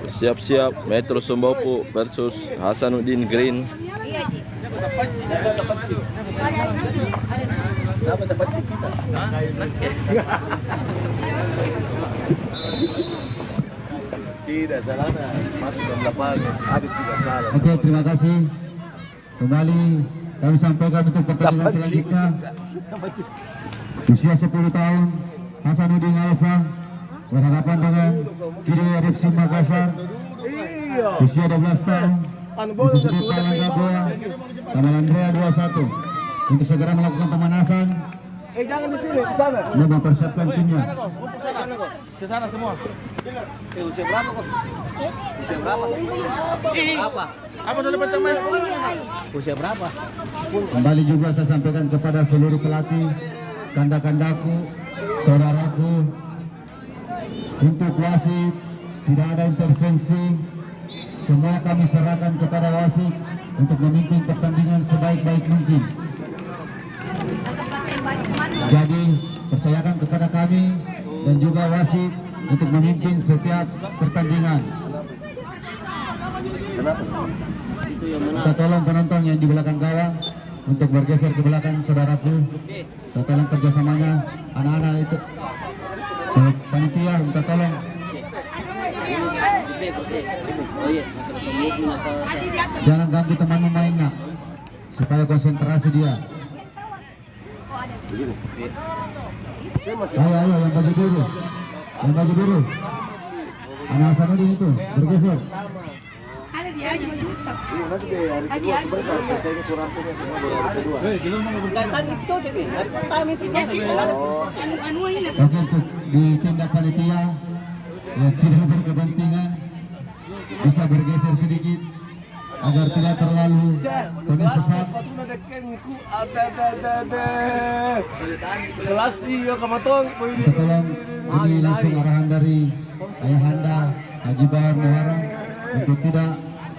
Siap-siap Metro Sembopu versus Hasanuddin Green. Tidak salah, masuk dalam lapangan. Adit tidak salah. Oke, terima kasih. Kembali kami sampaikan untuk pertandingan selanjutnya. Usia 10 tahun, Hasanuddin Alfa berhadapan dengan Kiri RFC Makassar. Usia 12 tahun, disebut Palangga Goa, Tamalandrea 21. Untuk segera melakukan pemanasan. Jangan di sini, di sana. Dan mempersiapkan timnya. Ke sana semua. Usia berapa kok? Usia berapa? Apa? Apa sudah dapat teman? Usia berapa? Kembali juga saya sampaikan kepada seluruh pelatih, kanda-kandaku, saudaraku, untuk wasit tidak ada intervensi, semua kami serahkan kepada wasit untuk memimpin pertandingan sebaik-baik mungkin. Jadi percayakan kepada kami dan juga wasit untuk memimpin setiap pertandingan. Kita tolong penonton yang di belakang gawang untuk bergeser ke belakang saudaraku. Kita tolong kerjasamanya, anak-anak itu panitia, kita tolong. Jangan ganggu teman mainnya supaya konsentrasi dia. Ayo yang baju biru, anak Hasanuddin itu bergeser. Oke, untuk ditindak panitia yang tidak berkepentingan bisa bergeser sedikit agar tidak terlalu sesat. Kelas iya kamatong. Tolong ini langsung arahan dari Ayahanda Haji Bahar Muharram untuk tidak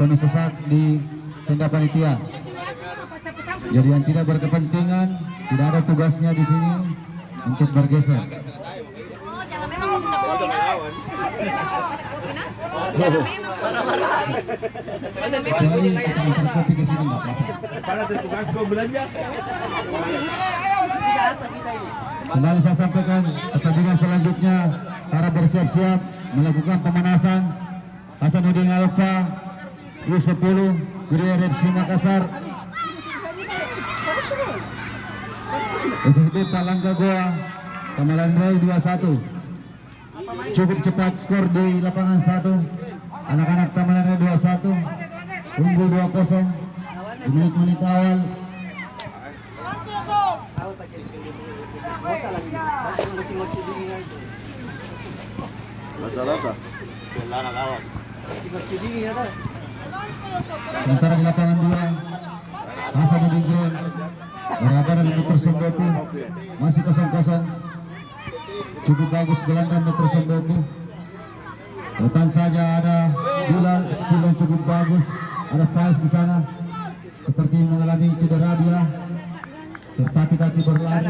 penuh sesat di tenda panitia. Jadi yang tidak berkepentingan tidak ada tugasnya di sini untuk bergeser. Kecuali kita antar kopi ke sini nggak apa-apa. Kembali saya sampaikan pertandingan selanjutnya para bersiap-siap melakukan pemanasan. Hasanuddin Alfa U10 Gede RFC Makassar, SSB Palangga Goa Tamalandrea 21. Cukup cepat skor di lapangan 1. Anak-anak Tamalandrea 21 unggul 2-0 di menit-menit awal. Sementara di lapangan 2 Hasanuddin Green berhadapan dengan Metro Sembopu, masih 0-0. Cukup bagus gelandang Metro Sembopu. Depan saja ada Bilal, skill yang cukup bagus. Ada Faiz di sana, seperti mengalami cedera dia. Tertati-tati berlari.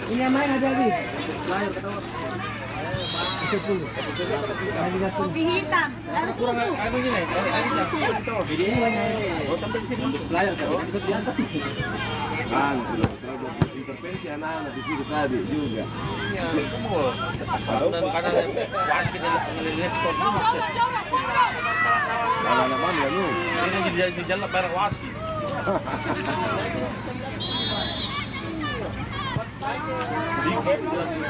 Ini yang main ada lagi. Kopi hitam. Kurang aku ini nih. Intervensi anak-anak di sini tadi juga. Anak-anak mana lu? Ini di jalan bareng wasit. Sedikit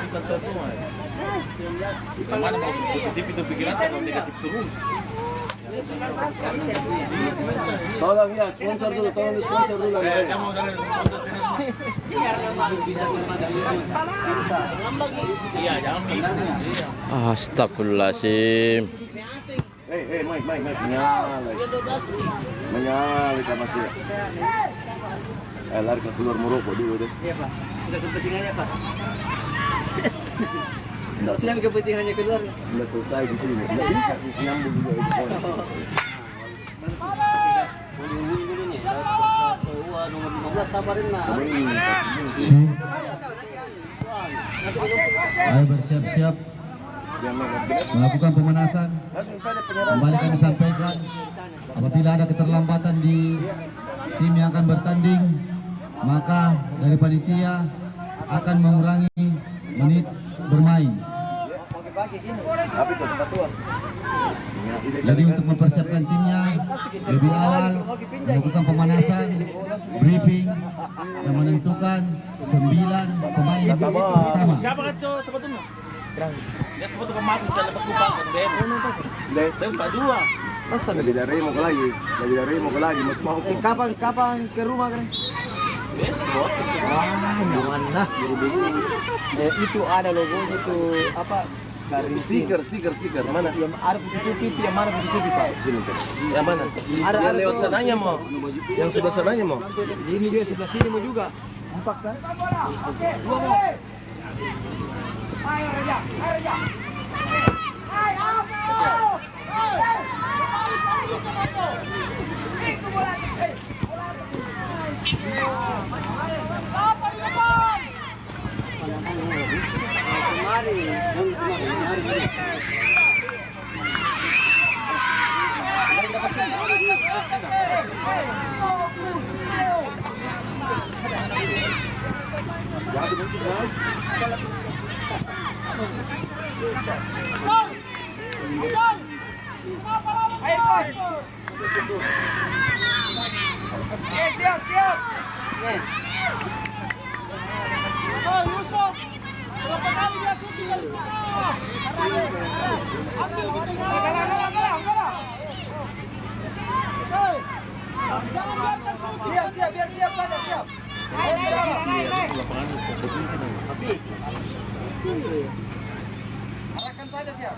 kita semua. Mana mau positif itu pikiran atau negatif terus? Tolong ya, sponsor dulu, tolong sponsor dulu. Astagfirullahaladzim. Mike. Menyala ka masih. Lari ke keluar merokok dulu deh. Iya Pak, udah kepentingannya Pak. Sudah kepentingannya keluar. Udah selesai di sini. Nggak bisa nyambung juga itu. Nomor 15 sabarin lah. Si. Ayo bersiap-siap melakukan pemanasan. Kembali kami sampaikan, apabila ada keterlambatan di tim yang akan bertanding, maka dari panitia akan mengurangi menit bermain. Jadi untuk mempersiapkan timnya lebih awal, melakukan pemanasan, briefing, dan menentukan 9 pemain pertama. Siapa kan tuh sebetulnya? Ya sebetulnya kemarin kita lepas kupang kan deh. Tempat 2. Masa lebih dari mau ke lagi, mas mau Kapan ke rumah kan? Besok. Jangan lah. Itu ada logonya tuh apa? stiker mana? Yang ada putih yang mana putih Pak? Sini kan. Yang mana? Ada lewat sananya mau. Yang sebelah sananya mau. Ini dia sebelah sini mau juga. 4 kan? 2 mau. Ayo Raja. Siap. Oh, Yusuf. Berapa kali dia syuting? Jangan biarkan syuting. Siap saja, siap. Arahkan saja, siap.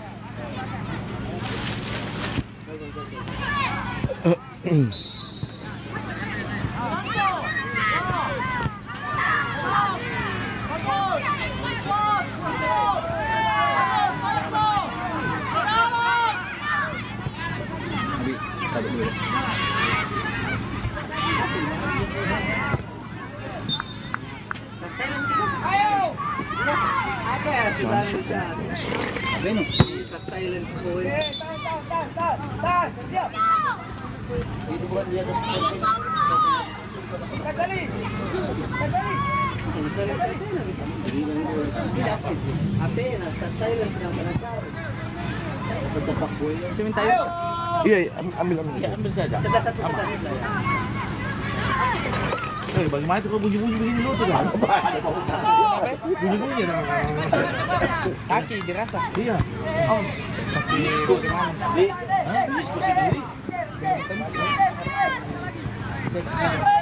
Iya, ambil. Ya, ambil saja. Sebelah satu. Bagaimana itu kok bunyi-bunyi begini lu tuh? Bunyi-bunyi dong. Kaki dirasa. Iya. Oh. Disco sendiri.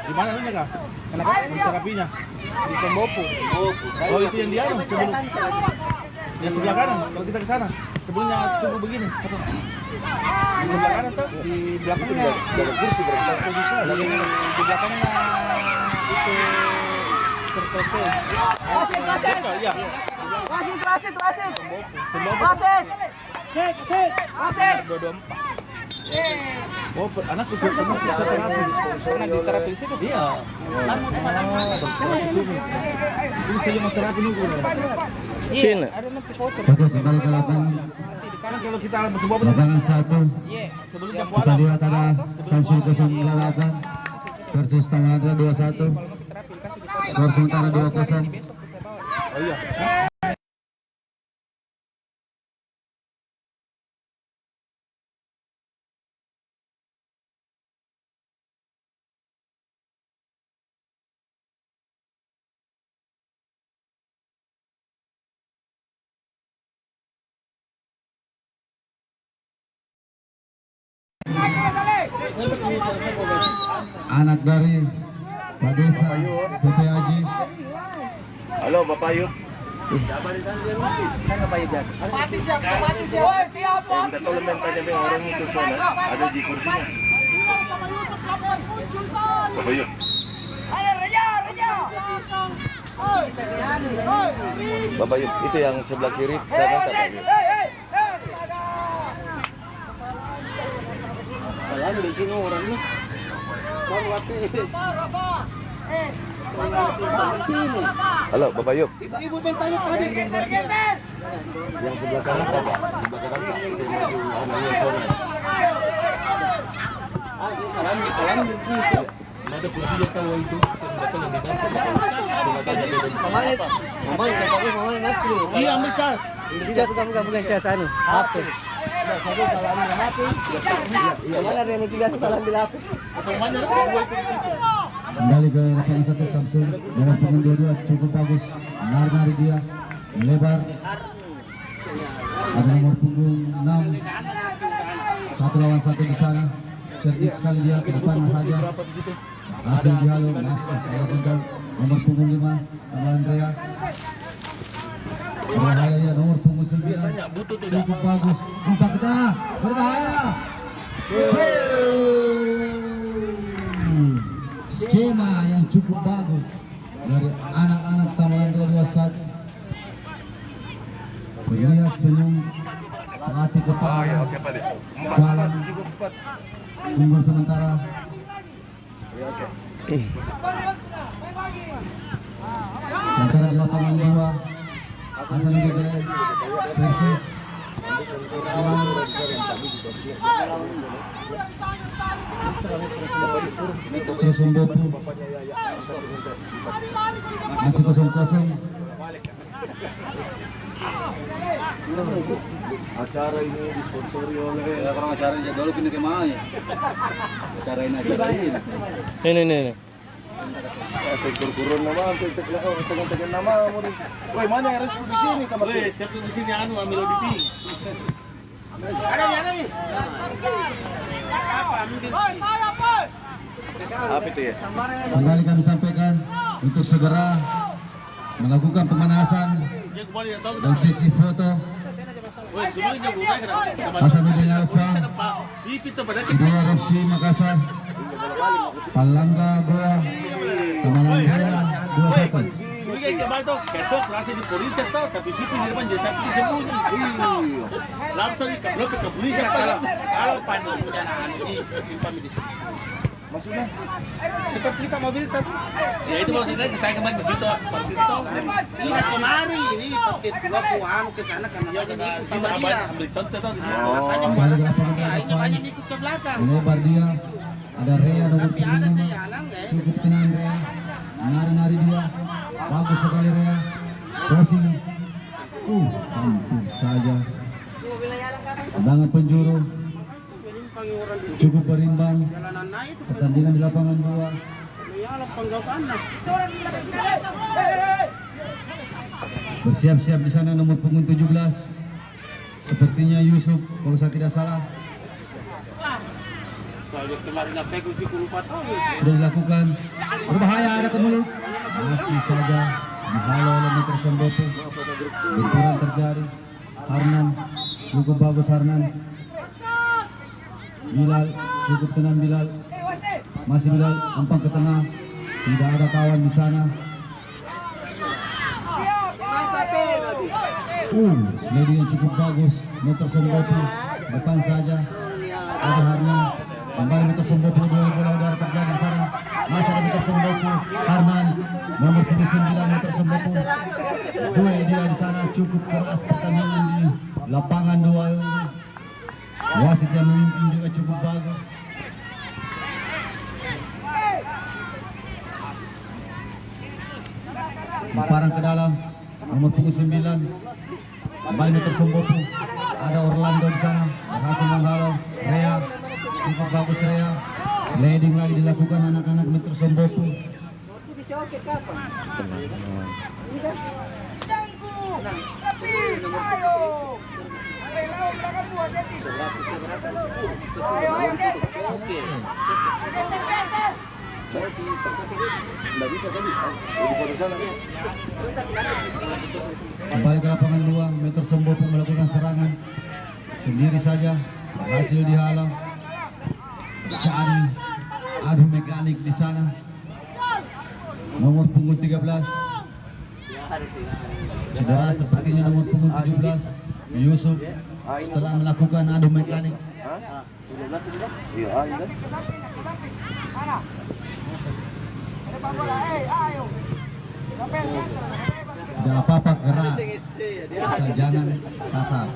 Di mana lu Kak? Kenapa? Terapinya di Sembopo. Oh, itu yang dia sebelum. Yang sebelah kanan. Kalau kita ke sana, sebelumnya tunggu begini. Di sebelah kanan tuh, di belakangnya ada kursi berarti. Di belakangnya itu serta. Wasit. Iya. Wasit. Wasit. 224. Oh, anak tuh pernah di terapi di situ? Iya. Ini saya mau terapi nunggu. Sini. Ada nanti foto. Oke, kembali ke lapangan. Karena kalau kita mencoba Lapangan 1. sebelum jam Kita lihat ada Samsul 08 versus Tamanadra 21. Skor sementara 2-0. Oh iya. Anak dari Pak Desa PT Haji. Halo Bapak Yuk. Ada di kursinya. Babayok. Babayok itu yang sebelah kiri. Halo, Babayok. Ibu bentanya tadi. Yang sebelah kanan apa? Sebelah kanan. Ada kursi dia tahu itu. Iya, ambil cas. Cas bukan cas anu, HP. Mana reality dia salah ambil HP. Kembali ke lapangan 1 Samsul. Dalam pemain dua-dua cukup bagus. Nari dia melebar. Ada nomor punggung 6. 1 lawan 1 di sana. Cerdik sekali dia ke depan saja. Hasil dihalau Master salah tinggal nomor punggung 5 nama Andrea. Berbahaya ya nomor punggung 9. Cukup bagus. Umpan ke tengah. Berbahaya. Skema yang cukup bagus dari anak-anak Taman 21. Terlihat senyum hati kepala jalan unggul sementara. Sementara di lapangan 2 Hasan Gede versus Sumbopu. Masih 0-0. Acara ini disponsori oleh orang acara dulu kini kemana? Acara ini. Ini. Sektor kurun nama, tekan nama. Woi, mana yang resiko di sini kamar? Woi, siapa di sini anu ambil di Ada nih. Apa itu ya? Kembali kami sampaikan untuk segera melakukan pemanasan dan sesi foto. Hasanuddin Alfa, Kedua RFC Makassar, Palangga Goa, Tamalan Raya 21. Ketok rasa di polisi tau, tapi si di depan jadi sapi sembunyi. Langsung dikeblok ke polisi kalau panik jangan disimpan di sini. Maksudnya seperti kita mobil tadi. Ya itu maksudnya saya kemarin di situ seperti itu. Ini kemari ini pakai dua kuang ke sana karena banyak ikut sama dia. Ambil contoh tuh di situ. Ini banyak ikut ke belakang. Melebar dia, ada Rea nomor 5. Cukup tenang Rea, nari-nari dia, bagus sekali Rea. Crossing, hampir saja. Tendangan penjuru cukup berimbang. Pertandingan di lapangan 2. Bersiap-siap di sana nomor punggung 17. Sepertinya Yusuf kalau saya tidak salah. Sudah dilakukan. Berbahaya, ada ke mulut. Masih saja dihalau oleh Metro Sumbopu. Benturan terjadi. Harnan cukup bagus Harnan. Bilal cukup tenang Bilal. Masih Bilal umpan ke tengah. Tidak ada kawan di sana. Sliding yang cukup bagus. Metro Sumbopu depan saja. Ada Harnan. Kembali Metro Sumbopu, dua bola udara terjadi di sana. Masih ada Metro Sumbopu. Harnan nomor 9 Metro Sumbopu. Dua dia di sana cukup keras pertandingan di lapangan 2 ini. Wasit yang memimpin juga cukup bagus. Parang ke dalam nomor punggung 9. Kembali Metro Sumbopu. Ada Orlando di sana. Berhasil menghalau. Rea cukup bagus Rea. Sliding lagi dilakukan anak-anak Metro Sumbopu. Enggak bisa tadi. Di sana. Kembali ke lapangan 2, Metro Sembopo melakukan serangan sendiri saja, berhasil dihalau. Cari adu mekanik di sana. Nomor punggung 13 cedera sepertinya nomor punggung 17 Yusuf setelah melakukan adu mekanik. Iya, ini. Tidak apa-apa, keras, asal jangan kasar.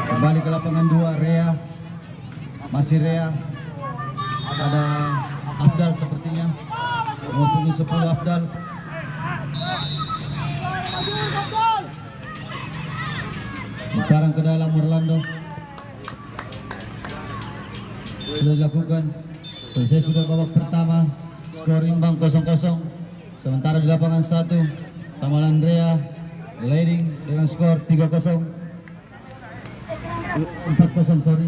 Kembali ke lapangan 2, Rea. Masih Rea. Ada Afdal sepertinya. Nomor punggung 10 Afdal. Sekarang ke dalam Orlando. Sudah dilakukan. Selesai sudah babak pertama. Skor imbang 0-0. Sementara di lapangan 1 Tamalan Rea leading dengan skor 3-0. 4-0, sorry.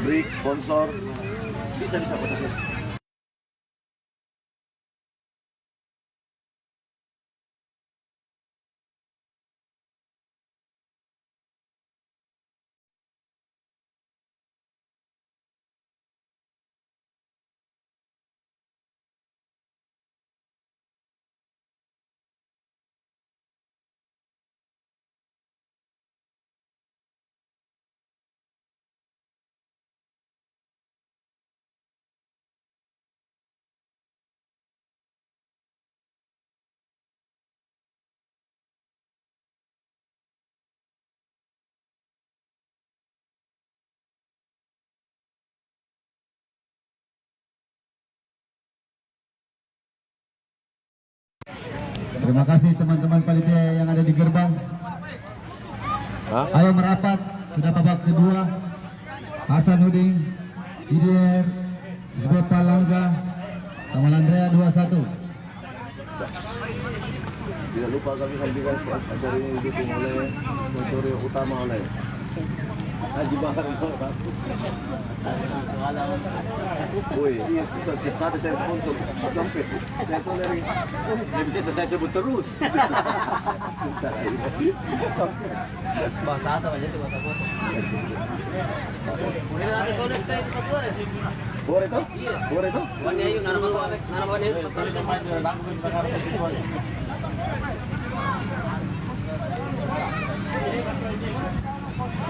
Break sponsor. Bisa foto. Terima kasih teman-teman panitia yang ada di gerbang. Ayo merapat, sudah babak kedua. Hasanuddin, Didier, Sisbepa Langga, Taman Andrea 2-1. Tidak lupa kami sampaikan acara ini didukung oleh sponsor utama oleh Haji Bahar. Woi, satu saya sponsor sampai saya tahu dari dia bisa saya sebut terus. Bahasa apa aja tuh bahasa foto. Ini nanti sore stay di satu hari. Boleh toh? Boleh toh? Wannya yuk nana masuk nana wannya yuk.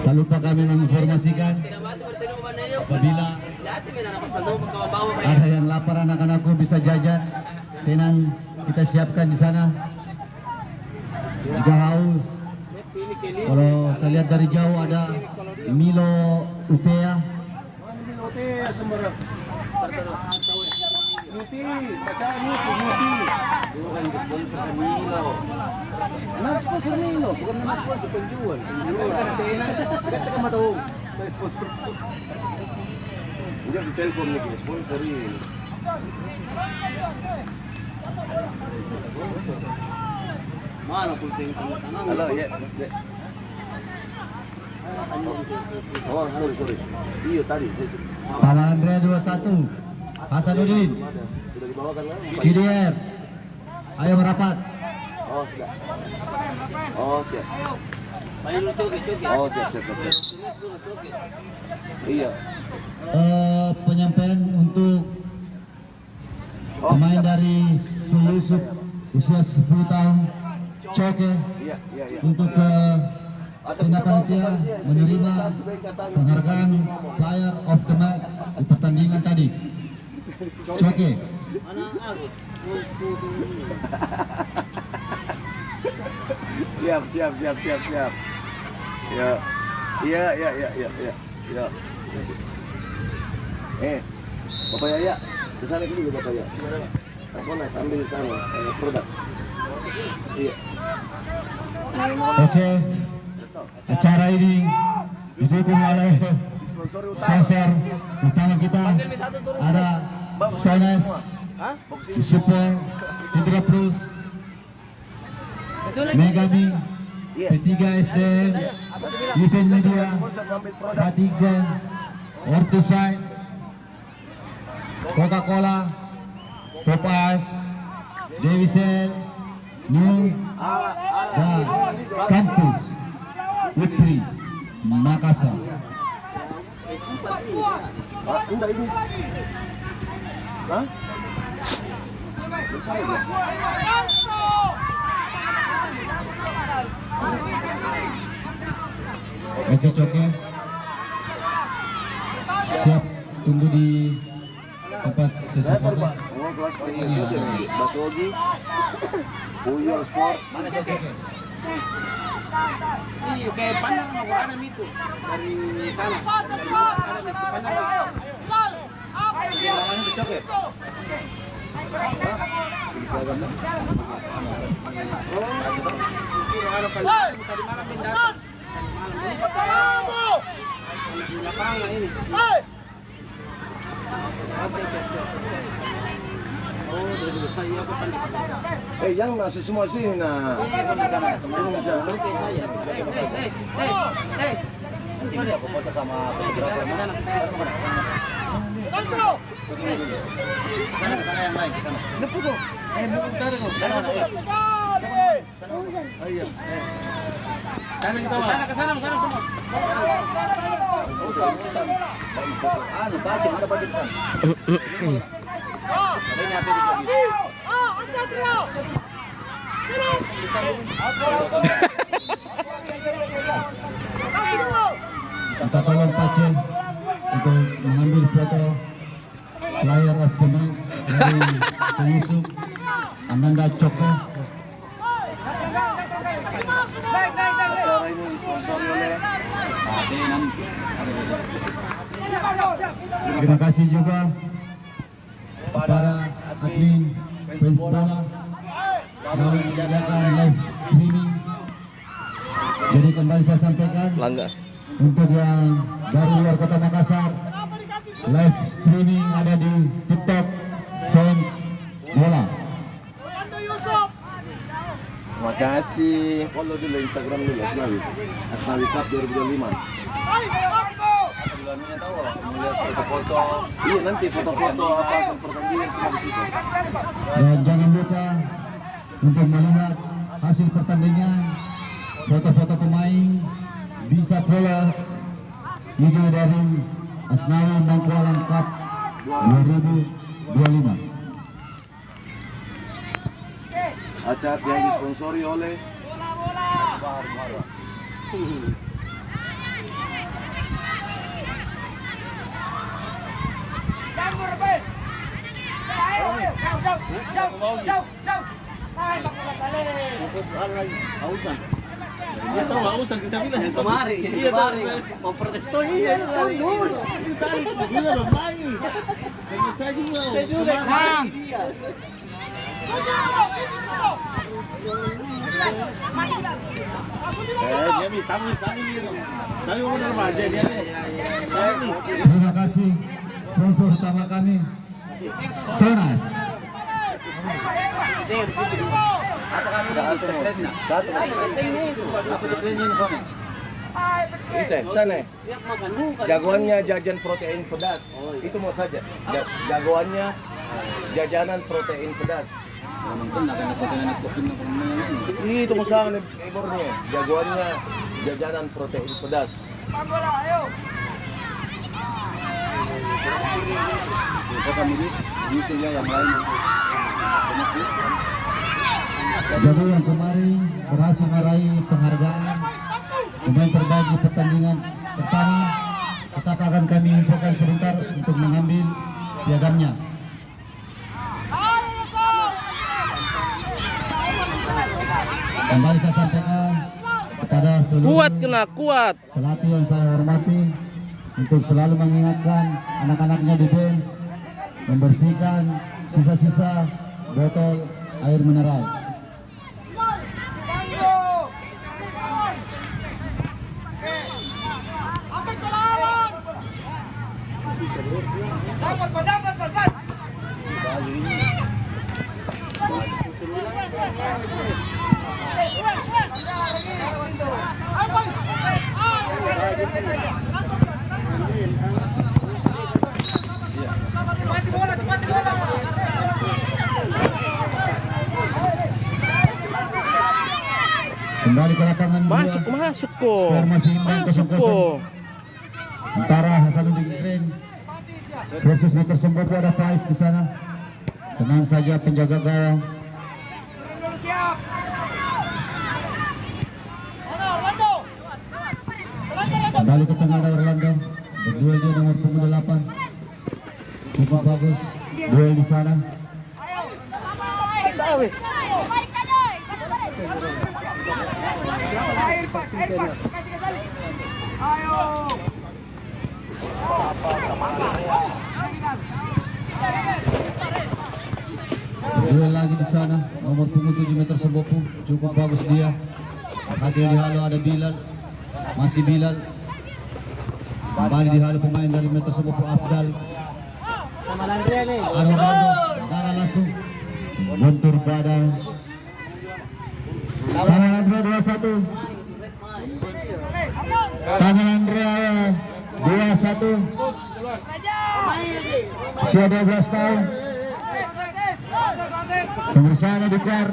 Tak lupa kami menginformasikan apabila ada yang lapar anak-anakku bisa jajan, tenang kita siapkan di sana. Jika haus, kalau saya lihat dari jauh ada Milo Utea. Bukan sponsor Milo. Nah, sponsor Milo, bukan nama sponsor penjual. Bukan antena. Kita kan tahu. Sponsor. Udah di telepon nih sponsor ini. Mana pulpen tangan? Halo, ya. Oh, sorry. Iya tadi. Taman Andrea 21. Hasanuddin, Sudah dibawakan lagi. Didier, ayo merapat. Oh, sudah. Oh, siap. Oh, siap. Iya. Penyampaian untuk pemain dari Yusuf usia 10 tahun, Coke, Iya. untuk ke tindak panitia menerima penghargaan Player of the Match di pertandingan tadi. Coke. Siap. Ya. Bapak Yaya, ke sana dulu Bapak Yaya. Mana ambil di sana produk. Oke, acara ini didukung oleh sponsor utama kita ada Sones, disupport Hidra Plus, Megami, P3 SDM, Event Media, K3, Ortosite, Coca-Cola, Popeyes, Dewisel, New, dan Kampus Putri Makassar. Enggak ini. Hah? Oke, Coke. Siap tunggu di tempat sesuatu. Oh, kelas ini aja nih. Basogi. Puyol Sport. Mana Coke? Iya, kayak pandang mau ada itu dari sana. Lawannya becok ya? Ada kali dari mana pindah? Di lapangan ini. Oh, dari saya apa kan? Yang nasi semua sini nah. Di sana, teman di sana. Nanti kita foto sama fotografer sana. Sana yang lain, sana. Depu tuh. Bukan sana tuh. Sana. Oh iya. Sana kita ke sana semua. Anu baca, ada baca di sana. Ini apa di Kita tolong Pace untuk mengambil foto player of the night dari pengusung Ananda Coko. Acara ini disponsori oleh Terima kasih juga kepada admin fans bola selalu menyediakan live streaming. Jadi kembali saya sampaikan untuk yang dari luar kota Makassar, live streaming ada di TikTok fans bola. Terima kasih. Follow dulu Instagram dulu Asnawi Cup 2025. Bulannya tahu melihat foto-foto. Iya nanti foto-foto hasil pertandingan semua di situ. Dan jangan lupa untuk melihat hasil pertandingan, foto-foto pemain, bisa follow IG dari Asnawi Mangkualam Cup 2025. Acara yang disponsori oleh Dia tahu hausan kita bilang Kemari, mau protes tuh iya dulu. Gila bermain. Saya juga. Bang. Terima kasih sponsor utama kami, Sonas. Itu sana. Jagoannya jajan protein pedas. Itu mau saja. Jagoannya jajanan protein pedas. Itu mau sana ekornya. Jagoannya jajanan protein pedas. Yang lain. Jadi yang kemarin berhasil meraih penghargaan pemain terbaik di pertandingan pertama, tetap akan kami infokan sebentar untuk mengambil piagamnya. Kembali saya sampaikan kepada seluruh pelatih yang saya hormati untuk selalu mengingatkan anak-anaknya di bench membersihkan sisa-sisa botol air mineral. Kembali ke lapangan Masuk kok. skor masih imbang Masuk 0-0 kok. antara Hasanuddin Kren versus Meter Sembopo. Ada Faiz di sana. Tenang saja penjaga gawang. Kembali ke tengah ada Orlando. Berduel dia nomor punggung 8. Cukup bagus duel di sana. Duel lagi di sana nomor punggung 7 Meter Sembopo. Cukup bagus dia. Hasil dihalau ada Bilal. Masih Bilal. Kembali dihalau pemain dari Meter Sembopo Afdal. Armando darah langsung bentur badan. Tangan Andrea 21. Tangan Andrea 21. Usia 12 tahun. Pemeriksaan diklar.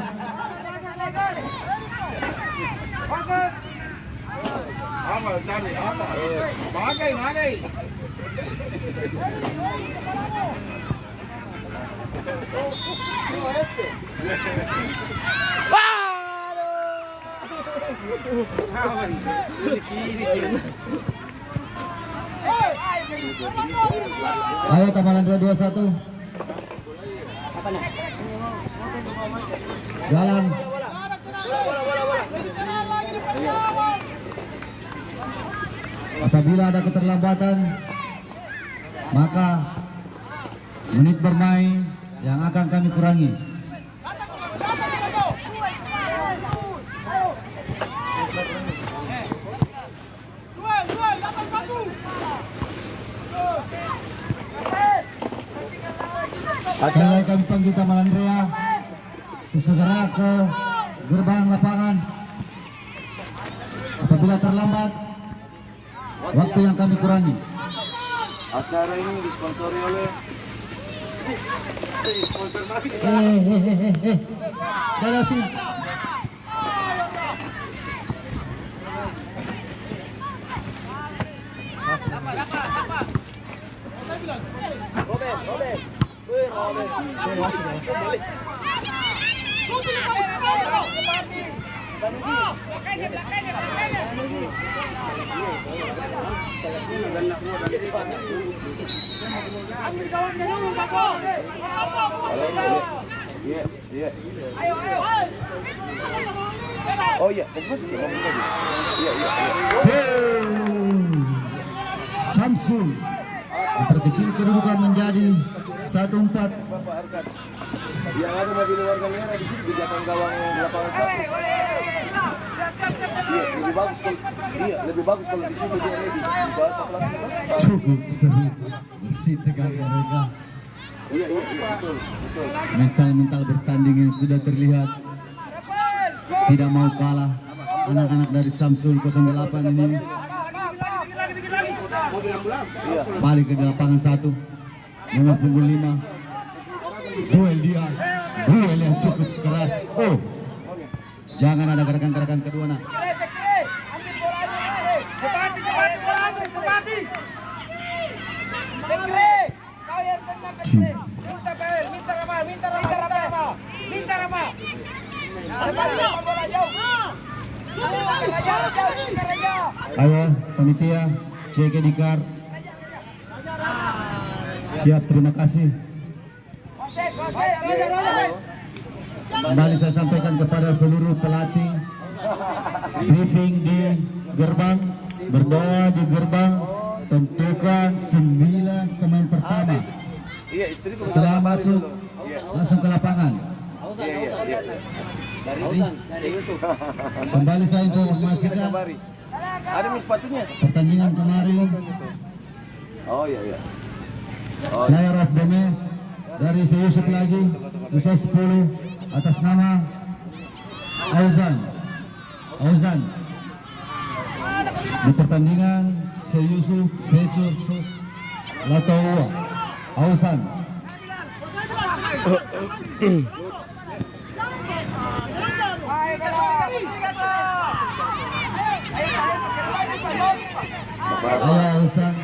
Ayo Taman Andrea 21. Jalan. Apabila ada keterlambatan, maka menit bermain yang akan kami kurangi. Mulai kami panggil Taman Andrea segera ke gerbang lapangan. Apabila terlambat, waktu yang kami kurangi. Acara ini disponsori oleh Dari sini. Iya. Oh iya, masuk ya ngomong tadi. Iya. Samsul memperkecil kedudukan menjadi 1-4. Yang ada mobil warga merah di sini di belakang gawang lapangan 1. Iya, lebih bagus kalau di sini dia lebih Cukup seru, bersih tegang mereka. Iya, betul. Mental bertanding yang sudah terlihat tidak mau kalah. Anak-anak dari Samsul 08 ini balik ke lapangan 1 nomor punggung 5. Duel dia, duel yang cukup keras. Oh, jangan ada gerakan-gerakan kedua nak. Ayo panitia CK Dikar siap, terima kasih. Kembali saya sampaikan kepada seluruh pelatih, briefing di gerbang, berdoa di gerbang, tentukan 9 pemain pertama. Setelah masuk langsung ke lapangan. Kembali saya informasikan ada sepatunya. pertandingan kemarin. Oh iya. Player of the match dari si Yusuf lagi, sisa 10 atas nama Auzan. Di pertandingan si Yusuf versus Latowa. Auzan. Ayo Auzan.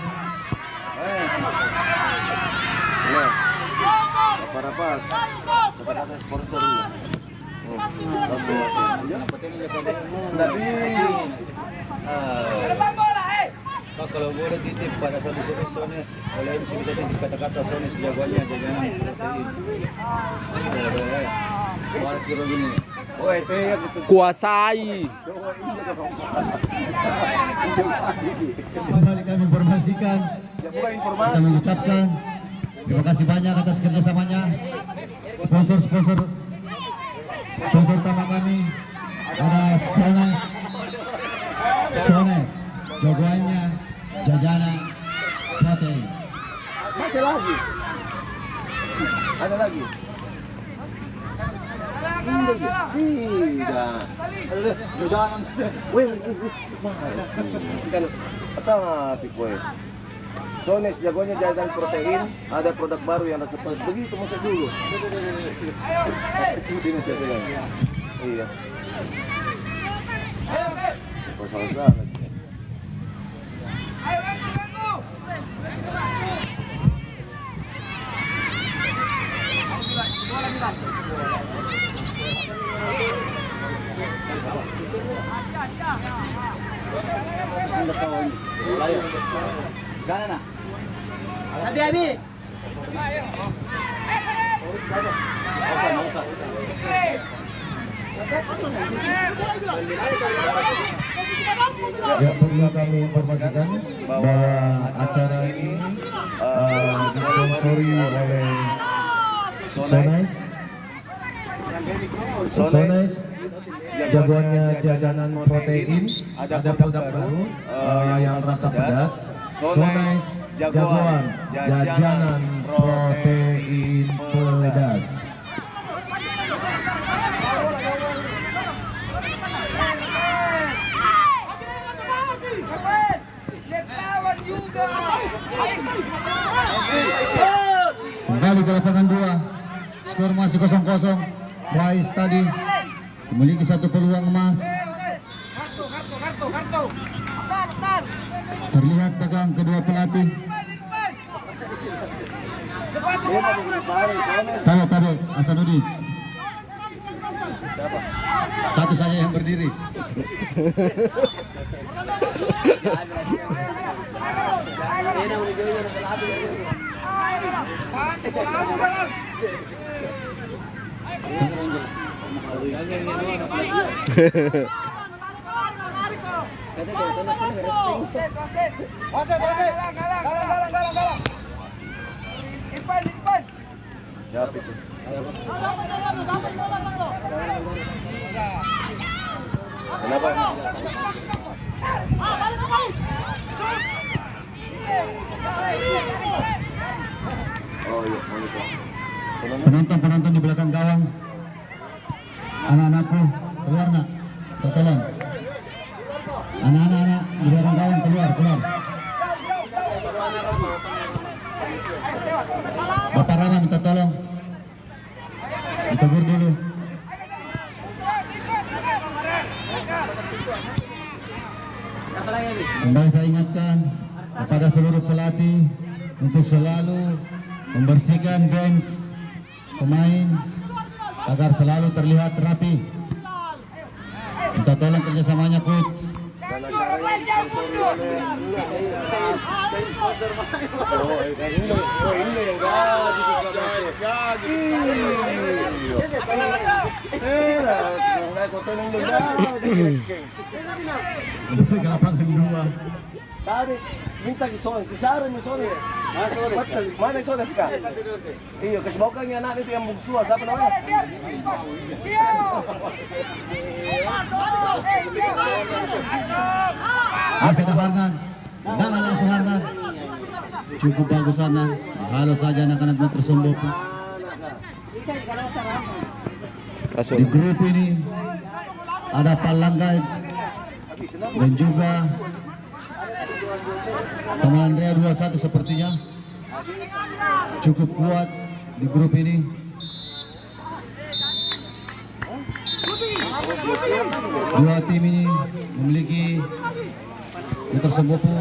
Rapat. Dapat sponsor. Kalau boleh titip pada Sones, oleh MC bisa titip kata-kata Sones jagoannya jajanan. Waras kira gini. Oh, itu ya Kuasai. Kembali kami informasikan, kami mengucapkan terima kasih banyak atas kerjasamanya. Sponsor utama kami ada Sones, jagoannya jajanan protein. Ada lagi. Tidak. Jajanan. Weh. Tapi kue. Sones jagoannya jajanan protein, ada produk baru yang rasa pedas. Begitu masuk dulu. Sini saya pegang. Iya. Salah-salah. Sana nak. Abi. Ya, perlu kami informasikan bahwa acara ini disponsori oleh Sones, jagoannya jajanan protein, ada produk baru yang rasa pedas. Sones, jagoan jajanan protein pedas. Kembali ke lapangan 2, skor masih 0-0. Faiz tadi memiliki satu peluang emas. Terlihat tegang kedua pelatih. Tahu, Hasanuddin. Satu saja yang berdiri. Kenapa? Oh iya, Penonton di belakang gawang, anak-anakku keluar nak, tolong. Anak-anak di belakang gawang keluar. Bapak Rama minta tolong, ditegur dulu. Kembali saya ingatkan kepada seluruh pelatih untuk selalu membersihkan bench pemain agar selalu terlihat rapi. Minta tolong kerjasamanya coach. Ke lapangan 2. Tadi minta ke Sones, disaran ni Sones. Mana Sones ka? Iyo, kasi bawang yung anak nito yung bugsuan. Siapa namanya? Masih ada Harnan. Dan ada langsung Harnan. Cukup bagus Harnan. Halo saja anak-anak Metro Sombopo. Di grup ini ada Palangga dan juga Taman Andrea 21 sepertinya cukup kuat di grup ini. Dua tim ini memiliki Metro Sombopo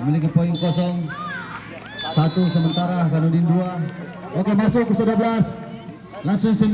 memiliki poin kosong 1, sementara Hasanuddin 2. Oke, masuk ke 11 langsung 9.